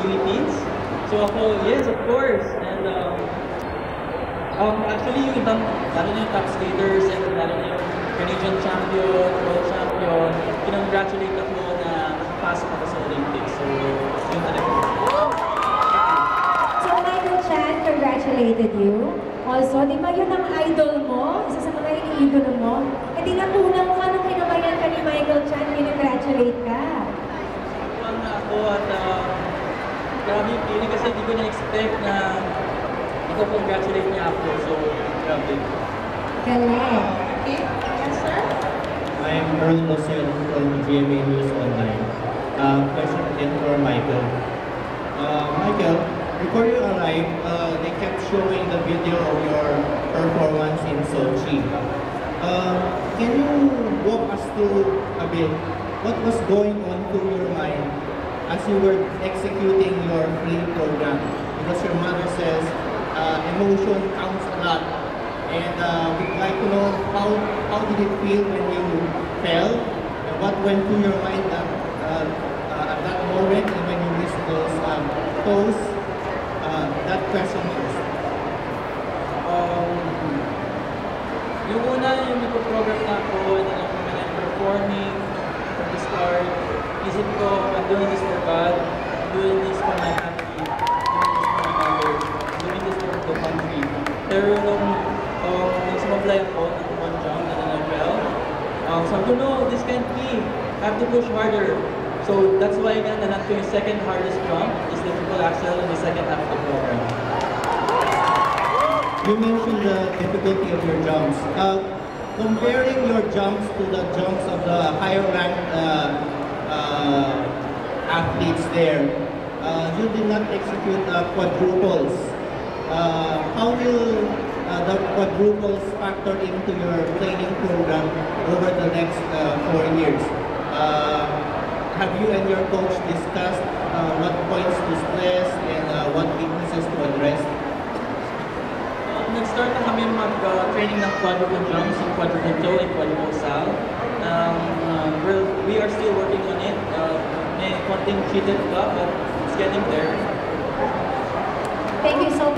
Philippines. So ako, yes, of course. And actually, yung ibang, lalo na yung top skaters and lalo na yung Canadian champion, world champion, kinongratulate ako na nakapasok ako sa Olympics. So, yun talaga. So, Michael Chan congratulated you. Also, di ba yun ang idol mo? Isa sa mga ini-idol mo? E di natunaw ka nung kinabayan ka ni Michael Chan, kinongratulate ka. Ang ako at grabe yung feeling kasi hindi ko na-expect na congratulate niya ako. So, grabe. Galing. Okay. Yes, sir? I'm Earl Losel from GMA News Online. Question again for Michael. Michael, before you arrived, they kept showing the video of your performance in Sochi. Can you walk us through a bit what was going on through your mind as you were executing your free program? Because your mother says emotion counts a lot, and we'd like to know how did it feel when you fell, and what went through your mind at that moment, and when you missed those posts. That question first. Yung una, yung nagpo-program na ako, and then when I'm performing from the start, isip ko, I'm doing this for God, I'm doing this for my family, I'm doing this for my mother, I'm doing this for the country. Pero nung sumabay ako ng one jump na NFL, sabi ko, no, this can't be. I have to push harder. So that's why nga nalang ko yung second hardest jump is the triple axel in the second half of the program. You mentioned the difficulty of your jumps. Comparing your jumps to the jumps of the higher ranked athletes there, you did not execute quadruples. How will the quadruples factor into your training program over the next 4 years? Have you and your coach discussed what points to stress and what weaknesses to address? Nag-start na kami mag-training ng quadruple jumps, yung quadruple toe and quadruple sal. We are still working on it. May konting cheated pa, but it's getting there. Thank you so much.